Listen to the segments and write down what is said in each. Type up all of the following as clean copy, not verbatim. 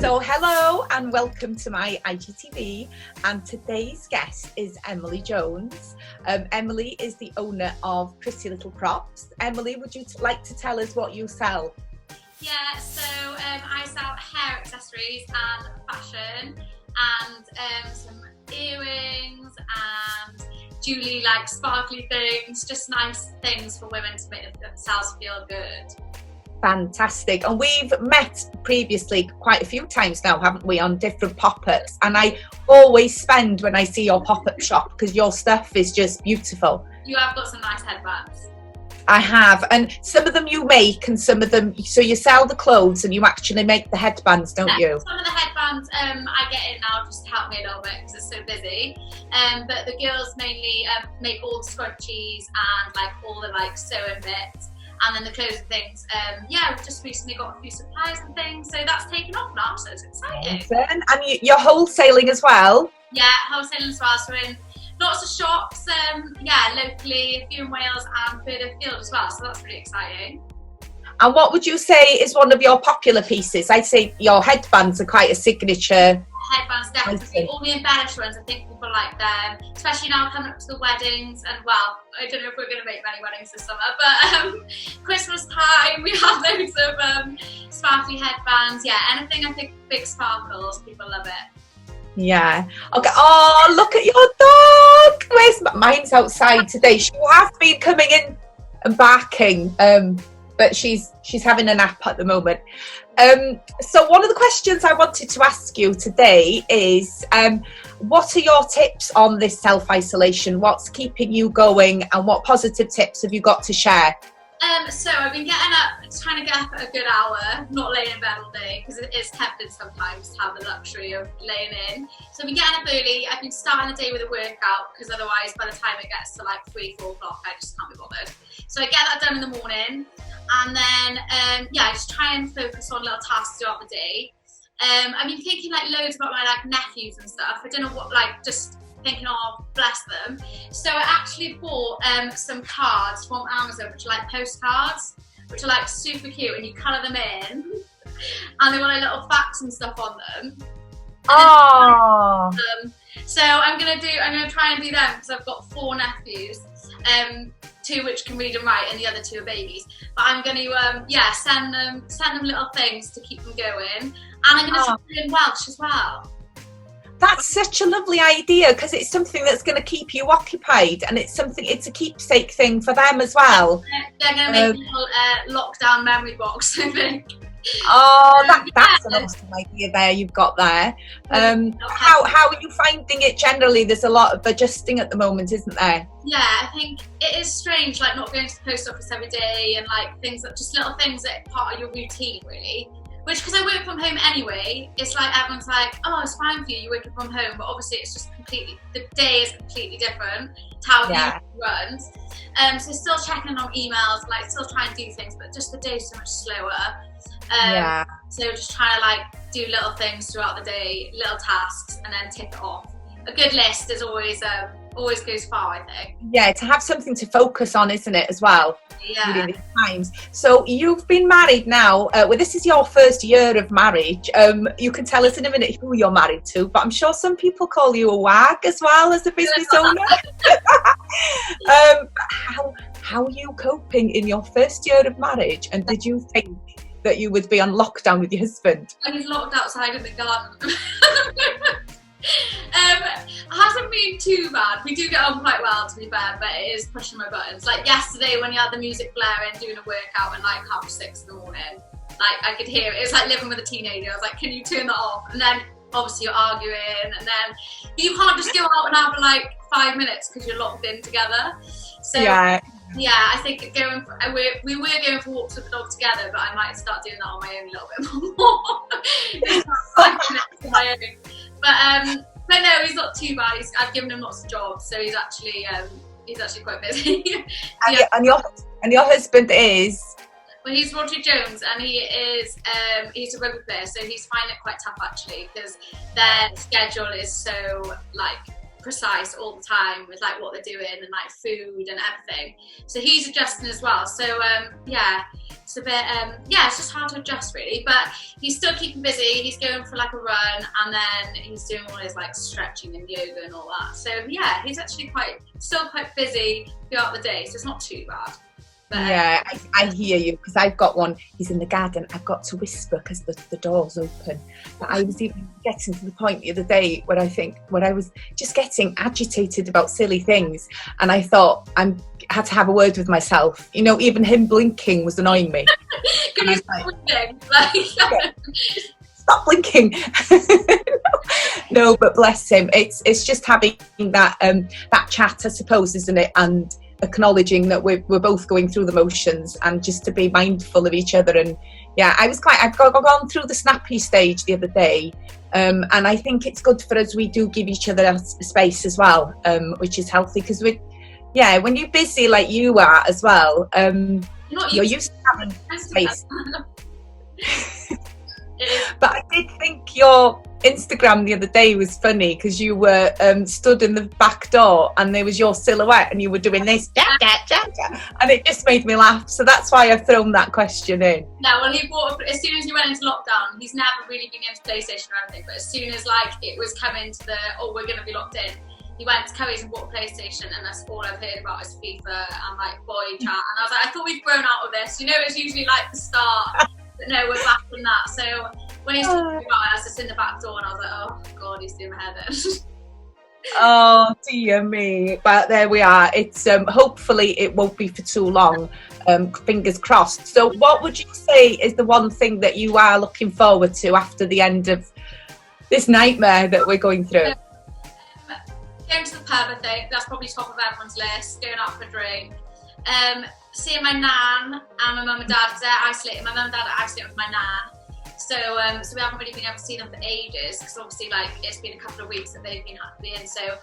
So hello and welcome to my IGTV, and today's guest is Emily Jones. Emily is the owner of Pretty Little Props. Emily, would you like to tell us what you sell? Yeah, so I sell hair accessories and fashion and some earrings and jewellery, like sparkly things, just nice things for women to make themselves feel good. Fantastic. And we've met previously quite a few times now, haven't we, on different pop-ups, and I always spend when I see your pop-up shop because your stuff is just beautiful. You have got some nice headbands. I have, and some of them you make and some of them, so you sell the clothes and you actually make the headbands, don't you? Some of the headbands I get in now just to help me a little bit because it's so busy, but the girls mainly make all the scrunchies and like all the like sewing bits. And then the clothes and things, yeah, we've just recently got a few supplies and things, so that's taken off now, so it's exciting. And you're wholesaling as well? Yeah, wholesaling as well, so we're in lots of shops, yeah, locally, a few in Wales and further afield as well, so that's really exciting. And what would you say is one of your popular pieces? I'd say your headbands are quite a signature. Headbands, definitely. All the embellished ones, I think people like them, especially now coming up to the weddings. And well, I don't know if we're going to make many weddings this summer, but Christmas time we have loads of sparkly headbands. Yeah, anything I think big sparkles, people love it. Yeah. Okay. Oh, look at your dog. Where's mine's outside today? She has been coming in and barking, but she's having a nap at the moment. So one of the questions I wanted to ask you today is, what are your tips on this self-isolation? What's keeping you going, and what positive tips have you got to share? So I've been getting up, trying to get up at a good hour, not laying in bed all day, because it is tempting sometimes to have the luxury of laying in. So I've been getting up early. I've been starting the day with a workout, because otherwise by the time it gets to like 3-4 o'clock, I just can't be bothered. So I get that done in the morning, and then yeah, I just try and focus on little tasks throughout the day. I've been thinking like loads about my like nephews and stuff. I don't know what, like just thinking, oh, bless them. So I actually bought some cards from Amazon, which are like postcards, which are like super cute, and you colour them in, and they want like little facts and stuff on them. Oh. So I'm gonna try and do them because I've got 4 nephews, 2 which can read and write, and the other 2 are babies. But I'm gonna yeah, send them little things to keep them going, and I'm gonna send them in Welsh as well. That's such a lovely idea, because it's something that's going to keep you occupied, and it's a keepsake thing for them as well. They're going to make a little lockdown memory box, I think. Oh, that's an awesome idea there you've got there. How are you finding it generally? There's a lot of adjusting at the moment, isn't there? Yeah, I think it is strange, like not going to the post office every day, and like things that just little things that are part of your routine, really. Which, because I work from home anyway, it's like everyone's like, oh, it's fine for you, you're working from home, but obviously it's just the day is completely different to how it runs. So still checking on emails, like still trying to do things, but just the day's so much slower. So just trying to like do little things throughout the day, little tasks, and then tick it off. A good list is always goes far, I think. Yeah, to have something to focus on, isn't it, as well? Yeah. During these times. So you've been married now. Well, this is your first year of marriage. You can tell us in a minute who you're married to, but I'm sure some people call you a wag as well as a business owner. How are you coping in your first year of marriage? And did you think that you would be on lockdown with your husband? And he's locked outside in the garden. It hasn't been too bad. We do get on quite well, to be fair, but it is pushing my buttons. Like yesterday when you had the music blaring, doing a workout at like 6:30 in the morning, like I could hear it. It was like living with a teenager. I was like, can you turn that off? And then obviously you're arguing, and then you can't just go out and have like 5 minutes because you're locked in together. So yeah, I think we were going for walks with the dog together, but I might start doing that on my own a little bit more. 5 minutes on my own. But no, he's not too bad. I've given him lots of jobs, so he's actually quite busy. And your husband is? Well, he's Rhodri Jones, and he's a rugby player, so he's finding it quite tough actually, because their schedule is so like precise all the time with like what they're doing and like food and everything. So he's adjusting as well. So yeah, it's a bit, yeah, it's just hard to adjust really, but he's still keeping busy. He's going for like a run, and then he's doing all his like stretching and yoga and all that. So yeah, he's actually still quite busy throughout the day, so it's not too bad. But, yeah, I hear you, because I've got one. He's in the garden. I've got to whisper because the door's open. But I was even getting to the point the other day where I was just getting agitated about silly things, and I thought had to have a word with myself. You know, even him blinking was annoying me. Can you stop blinking? Stop blinking. No, but bless him. It's just having that chat, I suppose, isn't it? And acknowledging that we're both going through the motions, and just to be mindful of each other. And yeah, I've gone through the snappy stage the other day, and I think it's good for us. We do give each other space as well, which is healthy, because when you're busy like you are as well, you're used to having space. But I did think your Instagram the other day was funny, because you were stood in the back door and there was your silhouette and you were doing this, and it just made me laugh. So that's why I've thrown that question in. No, well, he bought as soon as he went into lockdown, he's never really been into PlayStation or anything, but as soon as like it was coming to we're going to be locked in, he went to Curry's and bought a PlayStation, and that's all I've heard about is FIFA and like boy chat. And I was like, I thought we'd grown out of this. You know, it's usually like the start, but no, we're back from that. So when he's talking about it, I was just in the back door and I was like, oh God, he's doing my hair then. Oh dear me. But there we are. It's hopefully it won't be for too long. Fingers crossed. So what would you say is the one thing that you are looking forward to after the end of this nightmare that we're going through? Going to the pub, I think that's probably top of everyone's list. Going out for a drink, seeing my nan and my mum and dad, because they're isolated. My mum and dad are isolated with my nan, so we haven't really been able to see them for ages, because obviously like it's been a couple of weeks that they've been happily in. So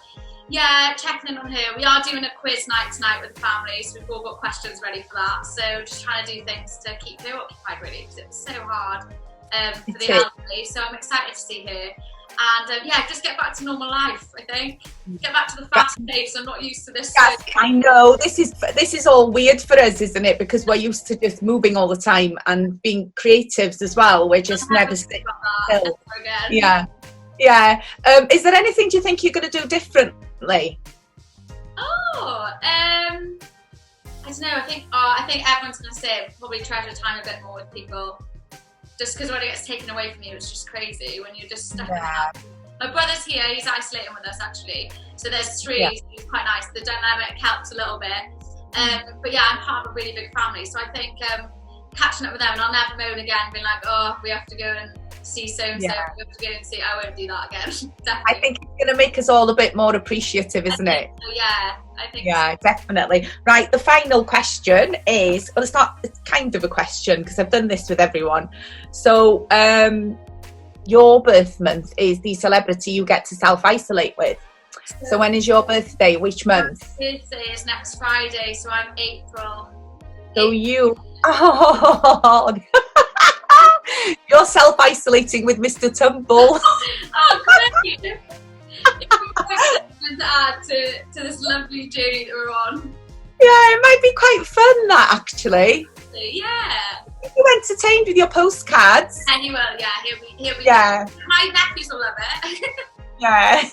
yeah, checking in on her. We are doing a quiz night tonight with the family, so we've all got questions ready for that. So just trying to do things to keep her occupied really, because it's so hard for the elderly. So I'm excited to see her. And just get back to normal life, I think. Get back to the fast pace. I'm not used to this. Yes, I know. This is all weird for us, isn't it? Because we're used to just moving all the time and being creatives as well. We're just never sitting still. Yeah. Is there anything do you think you're going to do differently? I don't know. I think everyone's going to say probably treasure time a bit more with people. Just because when it gets taken away from you, it's just crazy when you're just stuck in the house. My brother's here, he's isolating with us actually. So there's three, it's quite nice. The dynamic helps a little bit. But yeah, I'm part of a really big family. So I think catching up with them, and I'll never moan again, being like, oh, we have to go and see so-and-so. We have to go and see, I won't do that again. I think it's going to make us all a bit more appreciative, isn't it? So, yeah. I think so. Definitely. Right, the final question is, it's kind of a question, because I've done this with everyone. So your birth month is the celebrity you get to self-isolate with. So when is your birthday? Which month? My birthday is next Friday, so I'm April. So you're self-isolating with Mr. Tumble. Oh, great. To add to this lovely journey that we're on. Yeah, it might be quite fun, that actually. Yeah. If you entertained with your postcards. And you will, yeah. He'll be yeah. My nephews will love it. Yeah.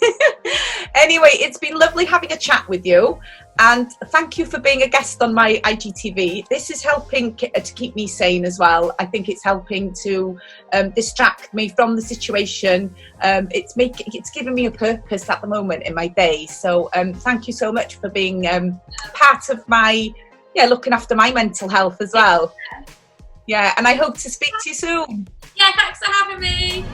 Anyway, it's been lovely having a chat with you, and thank you for being a guest on my IGTV. This is helping to keep me sane as well. I think it's helping to distract me from the situation. It's giving me a purpose at the moment in my day. So thank you so much for being part of my looking after my mental health as well. Yeah, and I hope to speak to you soon. Yeah, thanks for having me.